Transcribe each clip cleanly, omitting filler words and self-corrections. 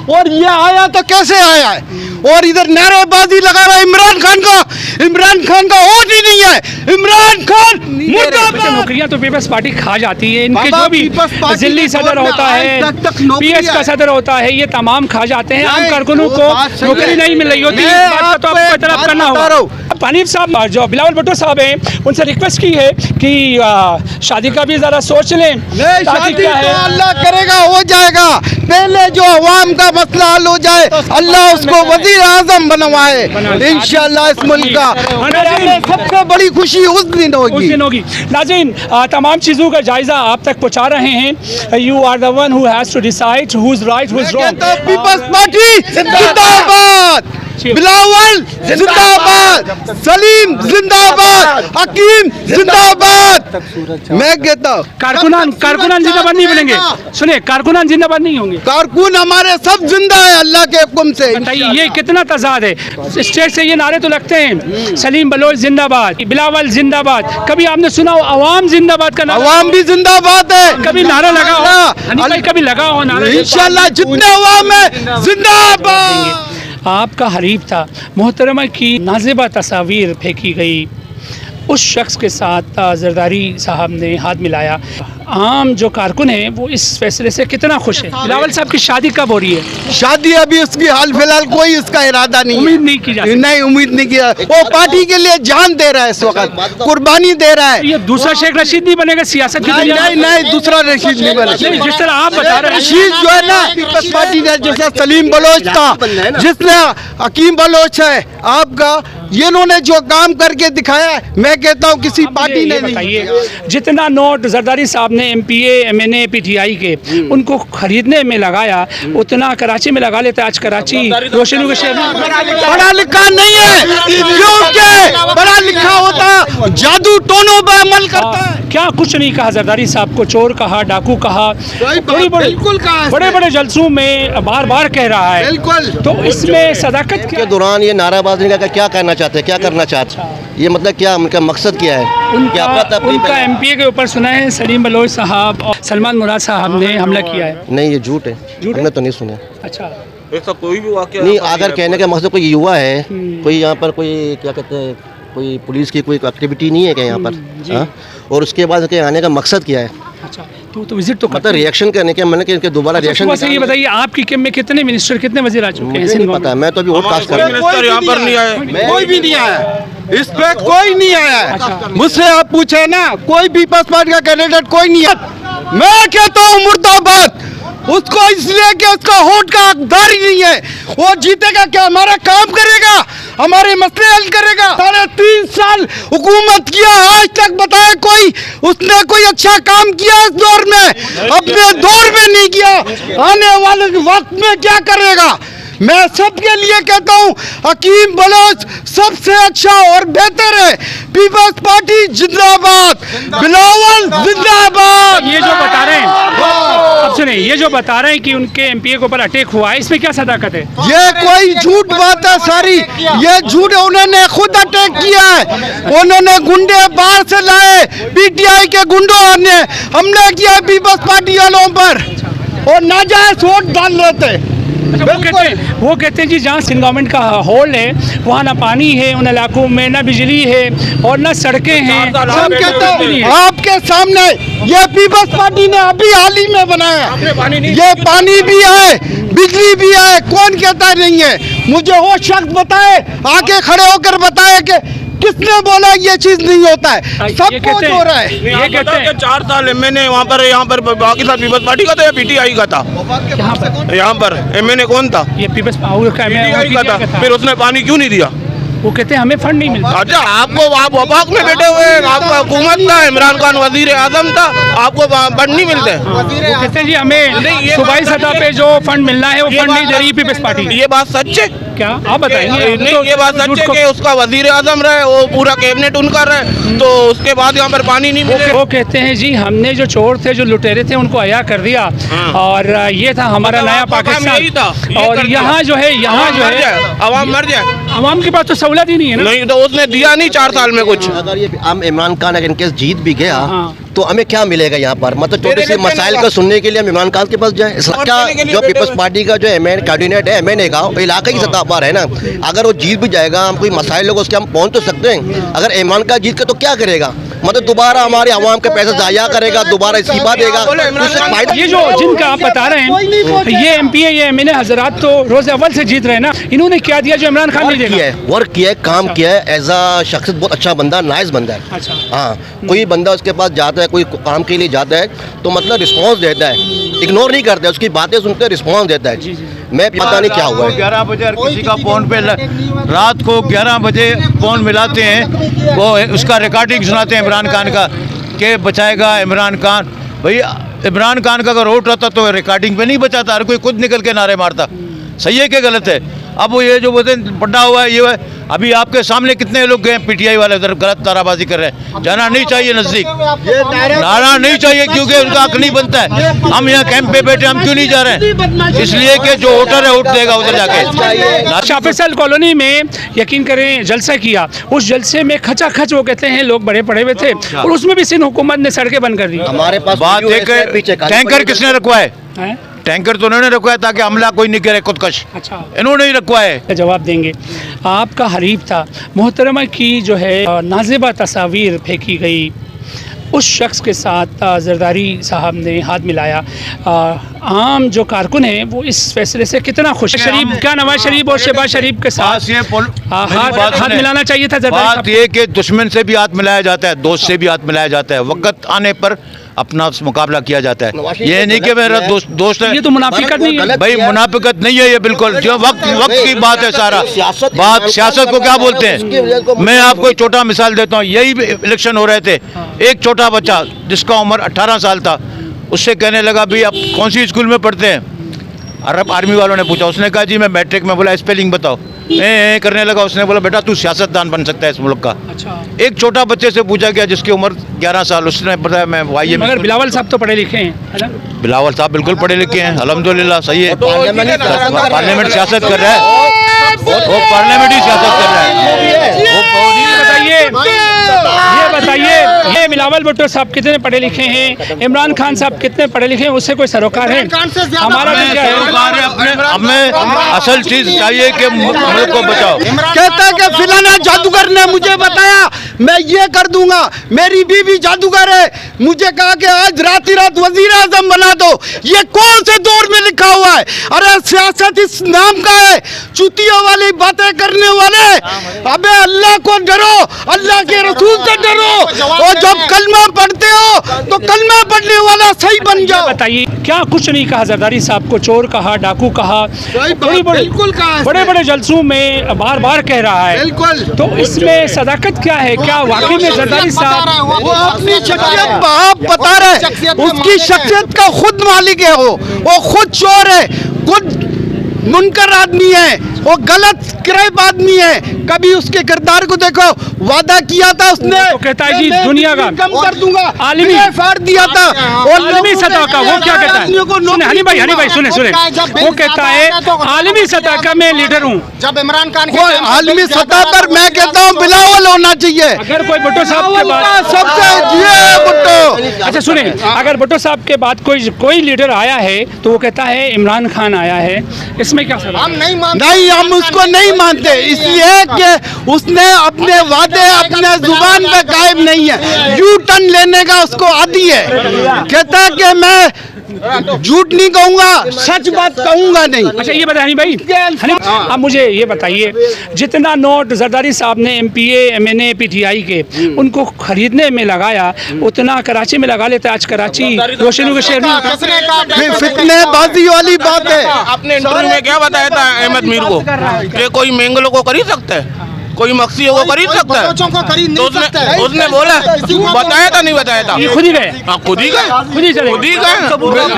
और ये आया तो कैसे आया है, और इधर नारेबाजी लगा रहा है इमरान खान का वोट ही नहीं है, इमरान खान मुर्दाबाद। नौकरियां तो पीपल्स पार्टी खा जाती है, इनके जो भी जिले सदर होता है, पीएस का सदर होता है, ये तमाम खा जाते हैं। आम कारकुनों को नौकरी नहीं मिल रही होती, इस बात का तो आपको इतराफ करना होगा। पानीर साहब जो बिलावल भुट्टो साहब हैं, उनसे रिक्वेस्ट की है कि शादी का भी जरा सोच लें। शादी तो अल्लाह करेगा, हो जाएगा, पहले जो अवाम का मसला हल हो जाए, अल्लाह उसको वजीर आजम बनवाए इंशाअल्लाह इस मुल्क का। सबसे बड़ी खुशी उस दिन होगी। नाज़रीन, तमाम चीज़ों का जायजा आप तक पहुँचा रहे हैं। You are the one who has to decide who is right who is wrong. Peoples Party जिंदाबाद, बिलावल जिंदाबाद, सलीम जिंदाबाद, हकीम जिंदाबाद। मैं कहता हूँ कारकुनान जिंदाबाद नहीं बनेंगे। सुनिए, कारकुनान जिंदाबाद नहीं होंगे, कारकुन हमारे सब जिंदा है अल्लाह के हुक्म से। बताइए ये कितना तजाद है। स्टेट से ये नारे तो लगते हैं, सलीम बलोच जिंदाबाद, बिलावल जिंदाबाद। कभी आपने सुना हो अवाम जिंदाबाद का नारा? अवाम भी जिंदाबाद है। कभी नारा लगा हो? कभी लगा हो नारा? इंशाल्लाह जितने अवाम है जिंदाबाद। आपका हरीफ था, मोहतरमा की नाज़िबा तस्वीर फेंकी गई, उस शख्स के साथ जरदारी साहब ने हाथ मिलाया। आम जो कारकुन है वो इस फैसले से कितना खुश है? बिलावल साहब की शादी कब हो रही है? शादी अभी उसकी हाल फिलहाल कोई इसका इरादा नहीं, उम्मीद नहीं की जाती। नहीं, उम्मीद नहीं किया। वो पार्टी के लिए जान दे रहा है, इस वक्त कुर्बानी दे रहा है। ये दूसरा शेख रशीद नहीं बनेगा सियासत की दुनिया में? नहीं, दूसरा रशीद नहीं बनेगा। जिस तरह आप बता रहे हैं, रशीद जो है ना पीपल्स पार्टी ने, जैसा सलीम बलोच था, जिसने हकीम बलोच है आपका, ये इन्होंने जो काम करके दिखाया है, मैं कहता हूँ किसी पार्टी ने नहीं। जितना नोट जरदारी साहब ने MPA MNA PTI के उनको खरीदने में लगाया, उतना कराची में लगा लेते। आज कराची रोशनी के शहर में पढ़ा लिखा नहीं है, क्योंकि पढ़ा लिखा होता जादू टोनों पर अमल करता है। क्या कुछ नहीं कहा जरदारी साहब को, चोर कहा, डाकू कहा, बड़े बड़े जलसों में बार बार कह रहा है। बिल्कुल। तो इसमें सदाकत के दौरान ये नाराबाजी का क्या कहना चाहते हैं, क्या करना चाहते हैं, ये मतलब क्या उनका मकसद क्या है? उनका MPA के ऊपर सुना है सलीम बलोच साहब और सलमान मुराद साहब ने हमला किया है। नहीं, ये झूठ है, हमने तो नहीं सुना। अच्छा, ऐसा कोई भी वाकया नहीं, अगर कहने का मकसद कोई युवा है, कोई यहाँ पर कोई क्या कहते हैं, कोई पुलिस की कोई एक्टिविटी नहीं है क्या यहाँ पर? हाँ, और उसके बाद के आने का मकसद क्या है? अच्छा, तो विजिट तो मतलब रिएक्शन करने के, मैंने कि दोबारा रिएक्शन। ये बताइए, आपकी कैंप में कितने मिनिस्टर, कितने वजीर आ चुके हैं? नहीं पता, मैं तो अभी वोट कास्ट कर रहा हूँ। यहाँ पर नहीं आए, कोई भी नहीं आया, इस पे कोई नहीं आया। मुझसे आप पूछे ना, कोई पीपल्स पार्टी का कैंडिडेट कोई नहीं है। मैं कहता हूँ मुर्दाबाद, उसको इसलिए कि उसका वोट का हकदार ही नहीं है। वो जीतेगा क्या? हमारा काम करेगा, हमारे मसले हल करेगा। 3.5 साल हुकूमत किया, आज तक बताए कोई उसने कोई अच्छा काम किया इस दौर में? अपने दौर में नहीं किया, आने वाले वक्त में क्या करेगा? मैं सबके लिए कहता हूँ, हकीम बलोच सबसे अच्छा और बेहतर है। पीपल्स पार्टी जिंदाबाद, बिलावल जिंदाबाद। ये जो बता रहे हैं, अब सुनिए, ये जो बता रहे हैं कि उनके MPA के ऊपर अटैक हुआ है, इसमें क्या सदाकत है? ये कोई झूठ बात है सारी, ये झूठ। उन्होंने खुद अटैक किया है, उन्होंने गुंडे बाहर से लाए, PTI के गुंडों ने हमला किया पीपल्स पार्टी वालों पर, और नाजायज वोट डाल रहे थे। वो कहते हैं जी, जहाँ सिंध गवर्नमेंट का होल्ड है वहाँ ना पानी है उन इलाकों में, ना बिजली है और ना सड़कें हैं। हम कहते हैं आपके सामने, ये पीपल्स पार्टी ने अभी हाल ही में बनाया, ये पानी भी है, बिजली भी है। कौन कहता नहीं है? मुझे वो शख्स बताए, आके खड़े होकर बताए कि किसने बोला ये चीज नहीं होता है? सब कुछ हो रहा है। ये कहते हैं 4 साल MNA यहाँ पर बाकी था पीपल्स पार्टी का था या PTI का था? यहाँ पर MNA कौन था? ये पीपल्स PTI का था। फिर उसने पानी क्यों नहीं दिया? वो कहते हैं हमें फंड नहीं मिलता। अच्छा, आपको आप वफाक में बैठे हुए हैं, आपका हुकूमत था, इमरान खान वजीर आजम था, आपको फंड नहीं मिलते? वो कहते हैं जी हमें सूबाई सतह पे जो फंड मिलना है वो फंड नहीं दे रही पीपल्स पार्टी। ये बात सच है क्या? आप बताएंगे। नहीं, ये बात सच है कि उसका वजीर आजम रहे, वो पूरा कैबिनेट उनका रहे, तो उसके बाद यहाँ पर पानी नहीं मिले। वो कहते हैं जी हमने जो चोर थे, जो लुटेरे थे, उनको अया कर दिया, और ये था हमारा नया पाकिस्तान। और यहाँ जो है, यहाँ जो है आवाम मर जाए, आवाम के पास तो सहूलत ही नहीं है ना। नहीं तो उसने दिया नहीं 4 साल में कुछ। अगर ये हम इमरान खान अगर इनकेस जीत भी गया हाँ। तो हमें क्या मिलेगा यहाँ पर? मतलब छोटे से मसाइल को सुनने के लिए हम इमरान खान के पास जाएं? इसका जो पीपल्स पार्टी का जो कैबिनेट है MNA का इलाका की सतह पर है ना, अगर वो जीत भी जाएगा, हम कोई मसाइल लोग उसके हम पहुँच तो सकते हैं। अगर इमरान खान जीत के तो क्या करेगा? मतलब दोबारा हमारे आवाम के पैसे जाया करेगा, दोबारा इस्तीफा देगा। ये जो जिनका आप बता रहे हैं ये MPA ये MNA हजरात तो रोज अव्वल से जीत रहे हैं ना, इन्होंने क्या दिया जो इमरान खान नहीं देगा? वर्क किया है, काम किया है, एज अ शख्सियत बहुत अच्छा बंदा, नाइस बंदा है। अच्छा। हाँ, कोई बंदा उसके पास जाता है, कोई काम के लिए जाता है तो मतलब रिस्पांस देता है, इग्नोर नहीं करता है, उसकी बातें सुनते रिस्पांस देता है। मैं पता नहीं क्या हुआ है। 11 बजे किसी का फ़ोन पे रात को 11 बजे फ़ोन मिलाते हैं, वो उसका रिकॉर्डिंग सुनाते हैं इमरान खान का कि बचाएगा इमरान खान। भाई इमरान खान का अगर वोट रहता तो रिकॉर्डिंग पे नहीं बचाता, हर कोई खुद निकल के नारे मारता। सही है कि गलत है? अब वो ये जो बोलते पढ़ा हुआ है ये है, अभी आपके सामने कितने लोग गए PTI वाले उधर गलत ताराबाजी कर रहे हैं। जाना नहीं चाहिए नजदीक, लाना नहीं चाहिए क्योंकि उनका हक नहीं बनता है। हम यहाँ कैंप पे बैठे, हम क्यों नहीं जा रहे हैं? इसलिए कि जो वोटर है वोट देगा उधर जाके। शाफिसल कॉलोनी में यकीन करें जलसा किया, उस जलसे में खचाखच वो कहते हैं लोग बड़े पड़े हुए थे और उसमें भी सिंध हुकूमत ने सड़कें बंद कर दी। हमारे पास बात एक टैंकर किसने रखवाए? टैंकर तो उन्होंने रखवाया ताकि हमला कोई नहीं करे खुदकश। अच्छा, इन्होंने ही रखवाए। जवाब देंगे। आपका हरीफ था, मोहतरमा की जो है नाज़िबा तस्वीर फेंकी गई, उस शख्स के साथ जरदारी साहब ने हाथ मिलाया। आम जो कारकुन है वो इस फैसले से कितना खुश है? शरीफ क्या नवाज शरीफ और शहबाज शरीफ के साथ हाथ मिलाना चाहिए था जरदारी साहब? बात ये कि दुश्मन से भी हाथ मिलाया जाता है, दोस्त से भी हाथ मिलाया जाता है, वक्त आने पर अपना मुकाबला किया जाता है। ये नहीं कि मेरा दोस्त है। ये तो मुनाफिकत नहीं है भाई, मुनाफिकत नहीं है ये, बिल्कुल जो वक्त की बात है। सारा बात सियासत को क्या बोलते हैं? मैं आपको एक छोटा मिसाल देता हूँ। यही इलेक्शन हो रहे थे, एक छोटा बच्चा जिसका उम्र 18 साल था, उससे कहने लगा भाई आप कौन सी स्कूल में पढ़ते हैं? अरब आर्मी वालों ने पूछा, उसने कहा जी मैं मैट्रिक में। बोला स्पेलिंग बताओ, करने लगा। उसने बोला बेटा तू सियासतदान बन सकता है इस मुल्क का। अच्छा। एक छोटा बच्चे से पूछा गया जिसकी उम्र 11 साल, उसने बताया मैं YM। मगर बिलावल साहब तो पढ़े लिखे हैं, है ना? बिलावल साहब बिल्कुल पढ़े लिखे हैं, अल्हम्दुलिल्लाह। सही है, पार्लियामेंट सियासत कर रहा है, वो पार्लियामेंट ही सियासत कर रहा है। ये बताइए ये बिलावल भुट्टो साहब कितने पढ़े लिखे हैं, इमरान खान साहब कितने पढ़े लिखे हैं? उससे कोई सरोकार है? हमारा तो क्या है, हमें असल चीज चाहिए कि मुल्क को बचाओ। कहता है कि फिलाना जादूगर ने मुझे बताया मैं ये कर दूंगा, मेरी बीवी जादूगर है, मुझे कहा कि आज रात ही रात वजीर आजम बना दो। ये कौन से दौर में लिखा हुआ है? अरे सियासत इस नाम का है, चुतियों वाली बातें करने वाले। अबे अल्लाह को डरो, अल्लाह के रसूल से डरो, और जब कलमा पढ़ते हो तो कलमा पढ़ने वाला सही बन जाओ। बताइए क्या कुछ नहीं कहा जरदारी साहब को? चोर कहा, डाकू कहा, बड़े बड़े जलसों में बार बार कह रहा है। तो इसमें सदाकत क्या है? क्या वाकई में जरदारी साहब वो अपनी शख्सियत आप बता रहे, उसकी शख्सियत का खुद मालिक है, वो खुद चोर है, खुद मुनकर आदमी है, वो गलत क्रेप आदमी है। कभी उसके किरदार को देखो, वादा किया था उसने, तो कहता है जी दुनिया का कम कर दूंगा, आलमी फाड़ दिया था, और आलमी सतह का। वो क्या कहता है? हनी भाई सुने, वो कहता है आलमी सतह का मैं लीडर हूँ। जब इमरान खान आलमी सतह पर मैं कहता हूँ बिलावल होना चाहिए। अगर कोई भुट्टो साहब के बाद सबसे भुट्टो, अच्छा सुने, अगर भुट्टो साहब के बाद कोई लीडर आया है तो वो कहता है इमरान खान आया है, इसमें क्या सबब? हम नहीं मानते, नहीं हम उसको नहीं मानते, इसलिए कि उसने अपने वादे अपने जुबान पे कायम नहीं है, यू टर्न लेने का उसको आदी है। कहता है कि मैं झूठ नहीं कहूंगा, सच बात कहूंगा नहीं। अच्छा ये बताइए हनी भाई, अब मुझे ये बताइए जितना नोट जरदारी साहब ने MPA MNA PTI के उनको खरीदने में लगाया उतना कराची में लगा लेते। आज कराची रोशनी के शहर में फितनेबाजी वाली बात है। अपने इंटरव्यू में क्या बताया था अहमद मीर को कि कोई मैंगलो को खरीद सकता है? कोई मक्सी है वो खरीद सकता है? बलोचों को खरीद नहीं सकता है। उसने बोला, बताया था नहीं बताया था? ये खुद ही गए, खुद ही गए, खुद ही चले खुद ही गए,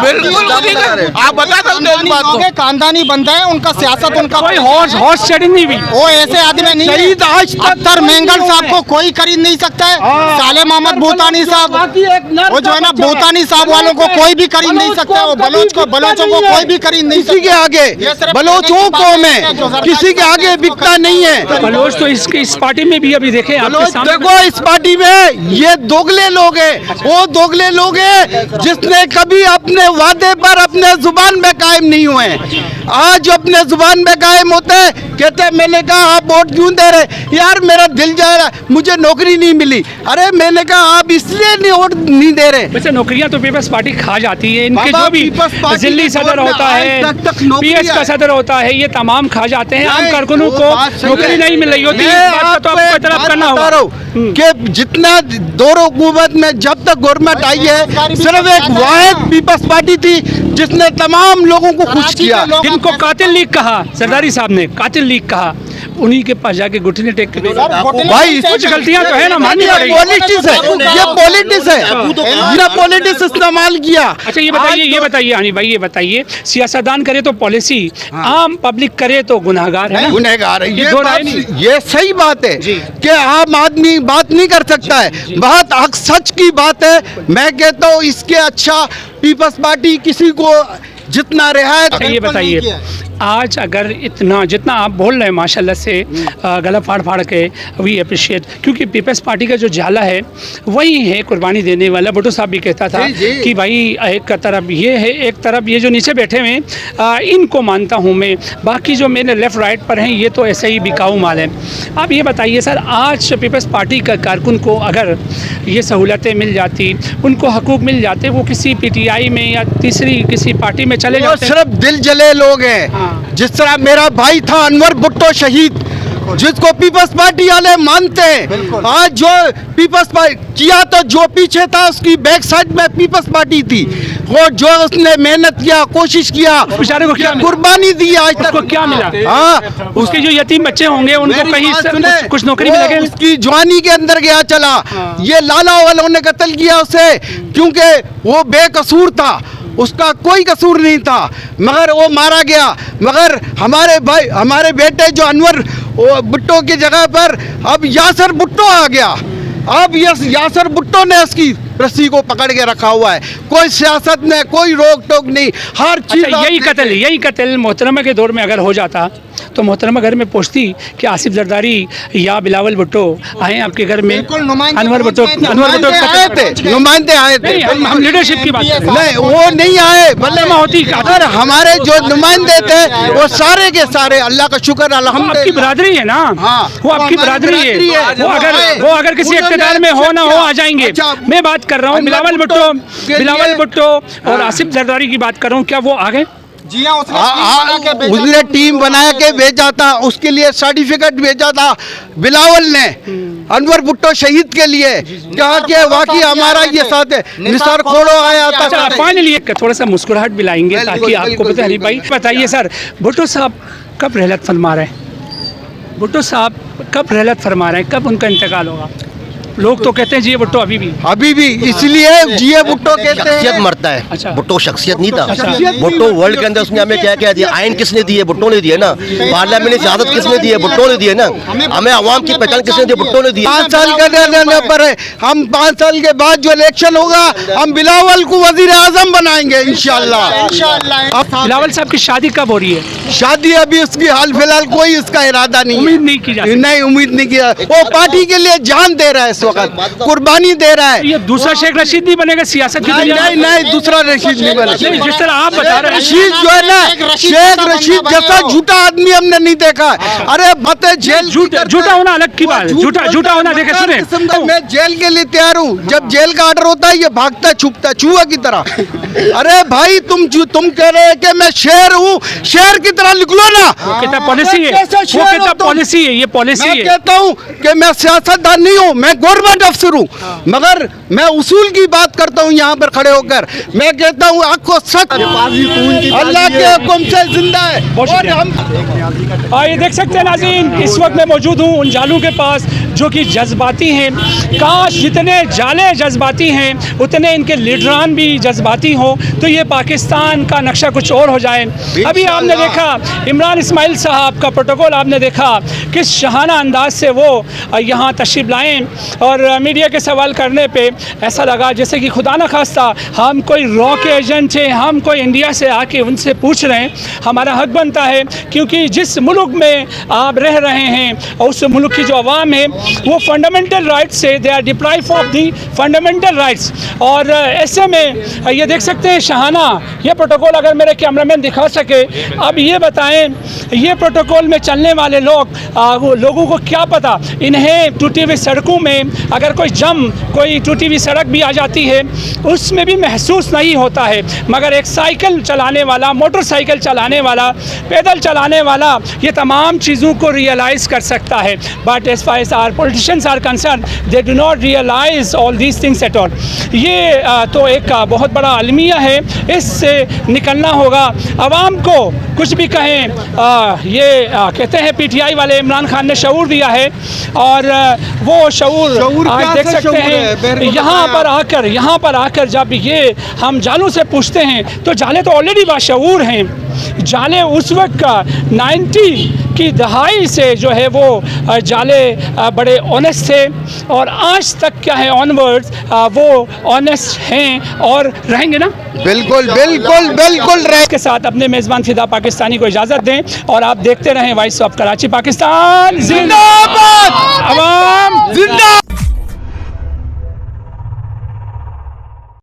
बिल्कुल खुद ही गए। आप बता सकते हैं इस बात को? खानदानी बंदा है, उनका सियासत उनका कोई हॉर्स शेडिंग नहीं हुई। वो ऐसे आदमी नहीं है। आज तक अख्तर मेंगल साहब को कोई खरीद नहीं सकता है। साले मोहम्मद भूतानी साहब, वो जो है ना भूतानी साहब वालों को कोई भी खरीद नहीं सकता है। वो बलोचों को कोई भी खरीद नहीं किसी के आगे, बलोचों को में किसी के आगे बिकता नहीं है। बलोच तो इस पार्टी में भी अभी देखे आपके सामने। देखो इस पार्टी में ये दोगले लोग हैं, वो दोगले लोग हैं जिसने कभी अपने वादे पर अपने जुबान में कायम नहीं हुए। आज अपने जुबान में कायम होते हैं, कहते हैं मैंने कहा आप वोट क्यों दे रहे? यार मेरा दिल जा रहा है, मुझे नौकरी नहीं मिली। अरे मैंने कहा आप इसलिए नहीं वोट नहीं दे रहे। वैसे नौकरियां तो पीपल्स पार्टी खा जाती है। इनके बाबा, जो भी पीपल्स पार्टी जिली के सदर दौर में होता आज है, तक नौकरियां पीएस का सदर होता है, ये तमाम खा जाते हैं। आम नहीं, कारकुनों वो को बात सही नौकरी है। नहीं मिल रही होती। मैं इस बात का तो आपको आपको एक इतराफ बात करना बता होगा। रहा हूं कि जितना दौर हुकूमत में जब तक गवर्नमेंट आई है, सिर्फ एक वाहिद पीपल्स पार्टी थी जिसने तमाम लोगों को खुश किया। जिनको कातिल लीग कहा, सरदारी साहब ने कातिल लीग कहा, उन्हीं के पास जाके घुटने टेक के भाई कुछ गलतियां तो है ना, माननी ये पड़ेगी। पॉलिटिक्स है, ये पॉलिटिक्स है, ये पॉलिटिक्स इस्तेमाल किया। अच्छा ये बताइए हानी भाई, ये बताइए, सियासतदान करे तो पॉलिसी, आम पब्लिक करे तो गुनाहगार है ना? गुनहगार है। ये दो राय नहीं। ये सही बात है कि आम आदमी बात नहीं कर सकता है, बात हक सच की बात है। मैं कहता हूँ इसके अच्छा पीपल्स पार्टी किसी को जितना रियायत। अच्छा ये बताइए, आज अगर इतना जितना आप बोल रहे हैं माशाल्लाह से गला फाड़ फाड़ के, वी अप्रिशिएट, क्योंकि पीपल्स पार्टी का जो जाला है वही है कुर्बानी देने वाला। भुट्टो साहब भी कहता था कि भाई एक तरफ ये है, एक तरफ ये जो नीचे बैठे हुए हैं इनको मानता हूँ मैं, बाकी जो मेरे लेफ़्ट राइट पर हैं ये तो ऐसे ही बिकाऊ माल है। आप ये बताइए सर, आज पीपल्स पार्टी का कारकुन को अगर ये सहूलतें मिल जाती, उनको हकूक़ मिल जाते, वो किसी PTI में या तीसरी किसी पार्टी में चले जाते। सिर्फ दिल जले लोग हैं। जिस तरह मेरा भाई था अनवर भुट्टो शहीद, जिसको पीपल्स पार्टी वाले मानते हैं। आज जो पीपल्स पार्टी किया तो जो पीछे था उसकी बैक साइड में पीपल्स पार्टी थी। वो जो उसने मेहनत किया, कोशिश किया, बेचारे को क्या कुर्बानी दी, आज तक उसको क्या मिला? हाँ, उसके जो यतीम बच्चे होंगे उनको कहीं कुछ नौकरी मिलेगी? उसकी जवानी के अंदर गया चला। ये लाला वालों ने कत्ल किया उसे, क्योंकि वो बेकसूर था, उसका कोई कसूर नहीं था, मगर वो मारा गया। मगर हमारे भाई, हमारे बेटे जो अनवर भुट्टो की जगह पर अब यासर भुट्टो आ गया। अब यासर भुट्टो ने इसकी रस्सी को पकड़ के रखा हुआ है। कोई सियासत में कोई रोक टोक नहीं, हर चीज। अच्छा, यही कत्ल मोहतरमा के दौर में अगर हो जाता तो मोहतरमा घर में पूछती कि आसिफ जरदारी या बिलावल भुट्टो आए आपके घर में? अनवर भुट्टो आए थे, नुमाइंदे आए थे। हम लीडरशिप की बात कर रहे हैं। नहीं, वो नहीं आए। बल्लेमा होती अगर हमारे जो नुमाइंदे थे वो सारे के सारे, अल्लाह का शुक्र आपकी अल्हम्दुलिल्लाह, बिरादरी है ना। हाँ, वो आपकी बिरादरी है। वो अगर किसी इख्तियार में हो ना हो आ जाएंगे। मैं बात कर रहा हूँ बिलावल भुट्टो और आसिफ जरदारी की बात कर रहा हूँ, क्या वो आ गए? जी हाँ, उसने टीम बना के भेजा था, उसके लिए सर्टिफिकेट भेजा था बिलावल ने अनवर भुट्टो शहीद के लिए, कहा कि वाकई हमारा ये साथ है। निसार खोड़ो आया था। अच्छा, फाइनली थोड़ा सा मुस्कुराहट भी लाएंगे ताकि आपको पता नहीं। भाई बताइए सर, भुट्टो साहब कब रहलत फरमा रहे हैं? भुट्टो साहब कब रहलत फरमा रहे हैं, कब उनका इंतकाल होगा? लोग तो कहते हैं जिए भुट्टो अभी भी, इसलिए जिए भुट्टो कहते हैं। शख्सियत मरता है। अच्छा। भुट्टो शख्सियत नहीं था। अच्छा। भुट्टो वर्ल्ड के अंदर उसने हमें क्या क्या दिया? आइन किसने दी है? भुट्टो ने दी है ना। पार्लियामेंट में सियासत किसने दी है? भुट्टो ने दी है ना। हमें आवाम की पहचान किसने दी? भुट्टो ने दी है। 5 साल का रहने पर है। हम 5 साल के बाद जो इलेक्शन होगा, हम बिलावल को वजीर आजम बनाएंगे इंशाल्लाह। बिलावल साहब की शादी कब हो रही है? शादी अभी उसकी हाल फिलहाल कोई इसका इरादा नहीं है। उम्मीद नहीं की जाती। नहीं, उम्मीद नहीं किया। वो पार्टी के लिए जान दे रहा है, इस वक्त कुर्बानी दे रहा है। ये दूसरा शेख रशीद नहीं बनेगा सियासत की दुनिया में? नहीं, दूसरा रशीद नहीं बना। नहीं, जिस तरह आप बता रहे हैं, रशीद जो है ना, शेख रशीद जैसा झूठा आदमी हमने नहीं देखा। अरे बातें जेल झूठा होना अलग की बात है। झूठा होना देखे सुने, मैं जेल के लिए तैयार हूँ। जब जेल का ऑर्डर होता है ये भागता छुपता चूहा की तरह। अरे भाई तुम कह रहे हैं कि मैं शेर हूँ, शेर की तरह निकलो ना। कितना पॉलिसी है, वो कितना पॉलिसी है, ये पॉलिसी मैं है। कहता हूँ कि मैं सियासतदान नहीं हूँ, मैं गवर्नमेंट अफसर हूँ, मगर मैं उसूल की बात करता हूँ यहाँ पर खड़े होकर। मैं कहता हूँ आपको सच अल्लाह के हुक्म से जिंदा है। और हम ये देख सकते हैं नाज़रीन, इस वक्त मैं मौजूद हूँ उन जालों के पास जो कि जज्बाती हैं। काश जितने जाले जज्बाती हैं उतने इनके लीडरान भी जज्बाती हों तो ये पाकिस्तान का नक्शा कुछ और हो जाए। अभी आपने देखा इमरान इस्माइल साहब का प्रोटोकॉल, आपने देखा किस शहाना अंदाज से वो यहाँ तशरीफ़ लाएँ और मीडिया के सवाल करने पे ऐसा लगा जैसे कि खुदा न खास्ता हम कोई रॉ के एजेंट हैं, हम कोई इंडिया से आके उनसे पूछ रहे हैं। हमारा हक बनता है क्योंकि जिस मुल्क में आप रह रहे हैं और उस मुल्क की जो अवाम है वो फंडामेंटल राइट्स से they are deprive of the fundamental rights. और ऐसे में ये देख सकते हैं शहाना ये प्रोटोकॉल, अगर मेरे कैमरामैन दिखा सके। अब ये बताएं ये प्रोटोकॉल में चलने वाले लोगों को क्या पता, इन्हें टूटी हुई सड़कों में अगर कोई टूटी हुई सड़क भी आ जाती है उसमें भी महसूस नहीं होता है, मगर एक साइकिल चलाने वाला, मोटरसाइकिल चलाने वाला, पैदल चलाने वाला ये तमाम चीज़ों को रियलाइज़ कर सकता है। But as far as our politicians are concern they do not realise all these things at all. ये तो एक बहुत बड़ा अलमिया है, इससे निकलना होगा। आवाम को कुछ भी कहें, कहते हैं पीटीआई वाले इमरान खान ने शऊर दिया है और वो शऊर आज देख सकते हैं। यहाँ पर आकर जब ये हम जालों से पूछते हैं तो जाले तो ऑलरेडी बाशऊर हैं। जाले उस वक्त का 90 की दहाई से जो है वो जाले बड़े ऑनेस्ट थे और आज तक क्या है ऑनवर्ड्स वो ऑनेस्ट हैं और रहेंगे ना। बिल्कुल बिल्कुल बिल्कुल के साथ अपने मेज़बान फिदा पाकिस्तानी को इजाज़त दें और आप देखते रहें वॉइस ऑफ कराची पाकिस्तान जिंदाबाद।